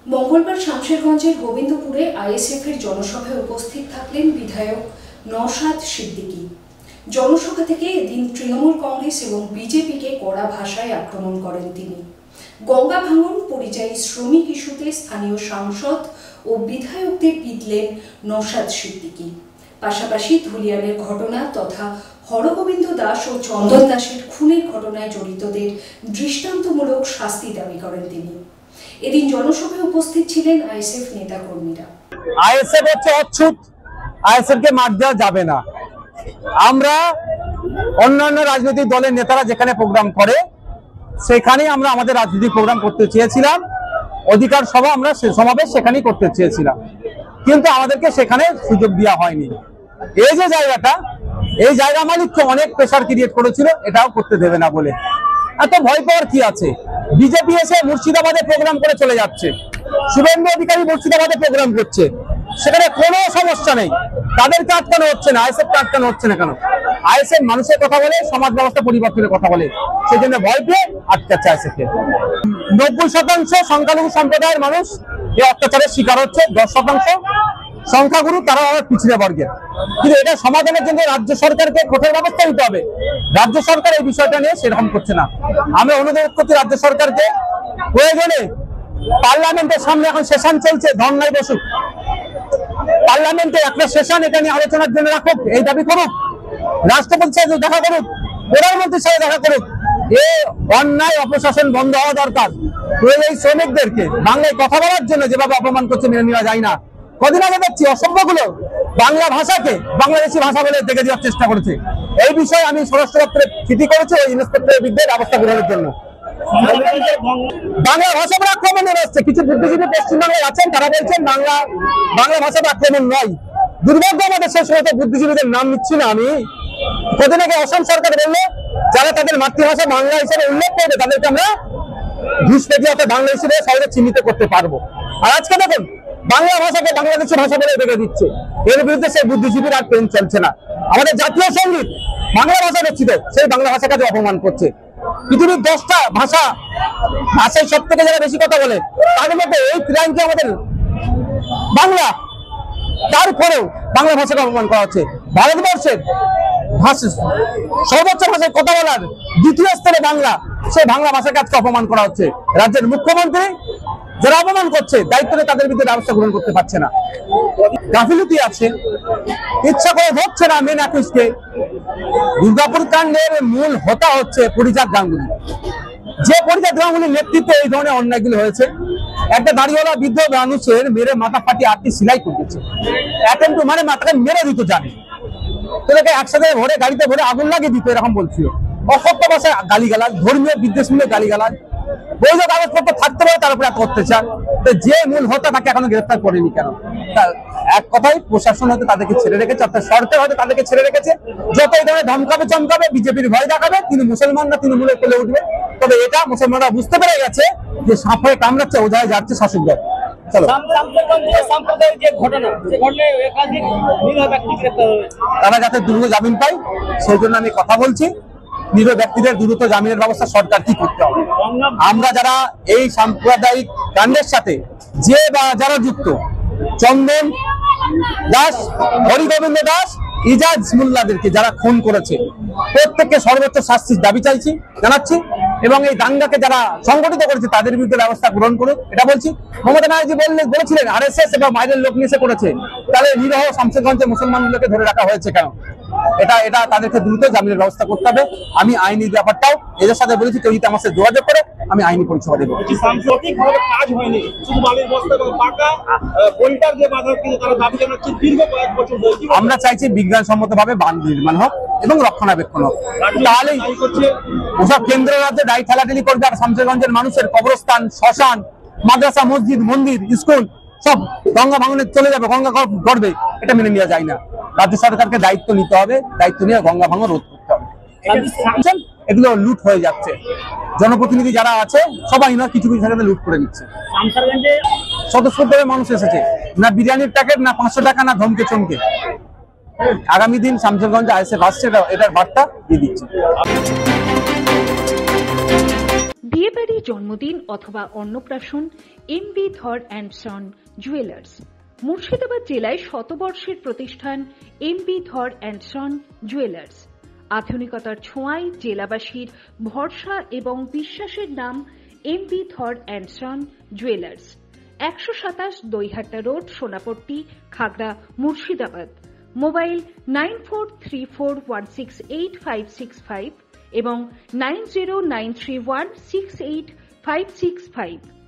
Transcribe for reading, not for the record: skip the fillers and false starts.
মঙ্গলবার শামশেরগঞ্জের গোবিন্দপুরে আইএসএফের জনসভায় উপস্থিত থাকলেন বিধায়ক নওশাদ সিদ্দিকী। জনসভা থেকে এদিন তৃণমূল কংগ্রেস এবং বিজেপিকে কড়া ভাষায় আক্রমণ করেন তিনি। গঙ্গা ভাঙন, পরিযায়ী শ্রমিক ইস্যুতে স্থানীয় সাংসদ ও বিধায়কদের পিটলেন নওশাদ সিদ্দিকী। পাশাপাশি ধুলিয়ানের ঘটনা তথা হরগোবিন্দ দাস ও চন্দন দাসের খুনের ঘটনায় জড়িতদের দৃষ্টান্তমূলক শাস্তি দাবি করেন তিনি। এদিন জনসভায় উপস্থিত ছিলেন আইএসএফ নেতাকর্মীরা। আইএসএফ হচ্ছে অচ্ছুত, আইএসএফ কে মার দেওয়া যাবে না। আমরা অন্যান্য রাজনৈতিক দলের নেতারা যেখানে প্রোগ্রাম করে সেখানেই আমরা আমাদের রাজনৈতিক প্রোগ্রাম করতে চেয়েছিলাম। অধিকার সভা আমরা সমাবেশ সেখানেই করতে চেয়েছিলাম, কিন্তু আমাদেরকে সেখানে সুযোগ দেওয়া হয়নি। এই যে জায়গাটা, এই জায়গা মালিককে অনেক প্রেসার ক্রিয়েট করেছিল এটাও করতে দেবে না বলে। এত ভয় পাওয়ার কি আছে? বিজেপি এসে মুর্শিদাবাদে প্রোগ্রাম করে চলে যাচ্ছে, শুভেন্দু অধিকারী মুর্শিদাবাদে প্রোগ্রাম করছে, সেখানে কোনো সমস্যা নেই। তাদেরকে আটকানো হচ্ছে না, আইএসএফকে আটকানো হচ্ছে না কেন? আইএসএফ মানুষের কথা বলে, সমাজ ব্যবস্থা পরিবর্তনের কথা বলে, সেই জন্য ভয় পেয়ে আটকাচ্ছে আইএসএফকে। 90% সংখ্যালঘু সম্প্রদায়ের মানুষ এই অত্যাচারের শিকার হচ্ছে, 10% সংখ্যাগুরু তারা আবার পিছিয়ে বর্গের। কিন্তু এটা সমাধানের জন্য রাজ্য সরকারকে কঠোর ব্যবস্থা নিতে হবে। রাজ্য সরকার এই বিষয়টা নিয়ে সেরকম করছে না। আমরা অনুরোধ করছি রাজ্য সরকারকে, প্রয়োজনে পার্লামেন্টের সামনে এখন সেশন চলছে, ধর্নায় বসুক, পার্লামেন্টে একটা সেশন এটা নিয়ে আলোচনার জন্য রাখুক, এই দাবি করুক, রাষ্ট্রপতির সাথে দেখা করুক, প্রধানমন্ত্রীর সাথে দেখা করুক। এই অন্যায় অপশাসন বন্ধ হওয়া দরকার। এই শ্রমিকদেরকে বাংলায় কথা বলার জন্য যেভাবে অপমান করছে মেনে নেওয়া যায় না। কদিন আগে দেখছি অসভ্যগুলো বাংলা ভাষাকে বাংলাদেশি ভাষা বলে দেখে দেওয়ার চেষ্টা করেছে। এই বিষয়ে আমি স্বরাষ্ট্র দপ্তরে চিঠি করেছি ওই ইন্সপেক্টরের বিরুদ্ধে ব্যবস্থা গ্রহণের জন্য। বাংলা ভাষার আক্রমণ হচ্ছে, কিছু বুদ্ধিজীবী পশ্চিমবঙ্গে আছেন তারা বলছেন বাংলা ভাষার আক্রমণ নয়। দুর্ভাগ্য আমাদের শেষ হতে বুদ্ধিজীবীদের নাম নিচ্ছি না আমি। কদিন আগে অসম সরকার বললো যারা তাদের মাতৃভাষা বাংলা হিসেবে উল্লেখ করবে তাদেরকে আমরা ঘুষ পেতে বাংলা হিসেবে সহজে চিহ্নিত করতে পারবো। আর আজকে দেখুন বাংলা ভাষাকে বাংলাদেশের ভাষা বলে দেখে দিচ্ছে। এর বিরুদ্ধে সেই বুদ্ধিজীবীর আর পেন চলছে না। আমাদের জাতীয় সঙ্গীত বাংলা ভাষা রচিত, সেই বাংলা ভাষাকে অপমান করছে। পৃথিবীর 10টা ভাষায় সব থেকে যারা বেশি কথা বলে তার মধ্যে এই ক্রাইমটি আমাদের বাংলা, তারপরেও বাংলা ভাষাকে অপমান করা হচ্ছে। ভারতবর্ষের সর্বোচ্চ ভাষায় কথা বলার দ্বিতীয় স্তরে বাংলা, সেই বাংলা ভাষাকে আজকে অপমান করা হচ্ছে। রাজ্যের মুখ্যমন্ত্রী যারা অপমান করছে দায়িত্ব নিয়ে তাদের বিরুদ্ধে ব্যবস্থা গ্রহণ করতে পারছে না, গাফিলতি আছে, ইচ্ছা করে ধরছে না মেন একুশকে। দুর্গাপুর কাণ্ডের মূল হোতা হচ্ছে পরিজাত গাঙ্গুলি। যে পরিজাত গাঙ্গুলির নেতৃত্বে এই ধরনের অন্যায়গুলো হয়েছে। একটা দাড়িওয়ালা বৃদ্ধ মানুষের মেরে মাথা ফাটিয়ে 8টি সিলাই করে দিচ্ছে, মানে মাথাকে মেরে দিত জানে, তোদেরকে একসাথে ভরে গাড়িতে ভরে আগুন লাগিয়ে দিত, এরকম বলছিল। অসত্য ভাষায় গালিগালাজ, ধর্মীয় বিদ্বেষমূলক গালিগালাজ, বৈধ কাগজপত্র থাকতে পারে তার উপরে এত অত্যাচার। যে মূল হোতা তাকে এখনো গ্রেফতার করেনি কেন? এক কথায় প্রশাসন হয়তো তাদেরকে ছেড়ে রেখেছে, অর্থাৎ সরকার হয়তো তাদেরকে ছেড়ে রেখেছে। যত এই ধরনের ধমকাবে চমকাবে, বিজেপির ভয় দেখাবে, তিনি মুসলমানরা তৃণমূলে তুলে উঠবে। তবে এটা মুসলমানরা বুঝতে পেরে গেছে যে সাপ হয়ে কামড়াচ্ছে, ওঝায় যাচ্ছে শাসক দল। চলো, তারা যাতে দ্রুত জামিন পায় সেই জন্য আমি কথা বলছি। নিরীহ ব্যক্তিদের দ্রুত জামিনের ব্যবস্থা সরকার কি করতে হবে। আমরা যারা এই সাম্প্রদায়িক কাণ্ডের সাথে যে বা যারা যুক্ত, চন্দন দাস, হরিগোবিন্দ দাস, ইজাজ মোল্লাদেরকে যারা খুন করেছে প্রত্যেককে সর্বোচ্চ শাস্তির দাবি জানাচ্ছি। এবং এই দাঙ্গাকে যারা সংগঠিত করেছে তাদের বিরুদ্ধে ব্যবস্থা গ্রহণ করুন এটা বলছি। মমতা ব্যানার্জি বলেছিলেন আরএসএস এবং বাইরের লোক নিয়ে করেছে, তাহলে নিরীহ শামশেরগঞ্জে মুসলমানগুলোকে ধরে রাখা হয়েছে কেন? এটা তাদেরকে দ্রুত জামিনের ব্যবস্থা করতে হবে। আমি আইনি ব্যাপারটাও এদের সাথে বলেছি, কেউ যদি আমার সাথে যোগাযোগ করে আমি আইনি পরিষেবা দেবো। আমরা চাইছি বিজ্ঞানসম্মত ভাবে বাঁধ নির্মাণ হোক এবং রক্ষণাবেক্ষণ হোক, তাহলেই ওসব কেন্দ্র রাজ্যে দায়ী ঠেলাঠেলি করবে। আর শামশেরগঞ্জের মানুষের কবরস্থান, শ্মশান, মাদ্রাসা, মসজিদ, মন্দির, স্কুল সব গঙ্গা ভাঙনে চলে যাবে, গঙ্গা করবে, এটা মেনে নেওয়া যায় না। রাজ্য সরকারকে দায়িত্ব নিতে হবে, দায়িত্ব নিয়ে গঙ্গা ভাঙন রোধ করতে হবে। এগুলো লুট হয়ে যাচ্ছে, জনপ্রতিনিধি যারা আছে সবাই না কিছু কিছু জায়গাতে লুট করে নিচ্ছে। স্বতঃস্ফূর্তভাবে মানুষ এসেছে, না বিরিয়ানির প্যাকেট, না 500 টাকা, না ধমকে চমকে। আগামী দিন শামশেরগঞ্জে আইএসএফ আসছে, এটার বার্তা দিয়ে দিচ্ছে। বিয়েবাড়ি, জন্মদিন অথবা অন্নপ্রাশন এমবি ধর অ্যান্ড সন জুয়েলার্স। মুর্শিদাবাদ জেলায় শতবর্ষের প্রতিষ্ঠান এমবি ধর অ্যান্ড সন জুয়েলার্স। আধুনিকতার ছোঁয়ায় জেলাবাসীর ভরসা এবং বিশ্বাসের নাম এমবি ধর and son jewellers. 127 Daihata road, Sonapatti, Khagra, Murshidabad. Mobile 9434168565 এবং 9093168565।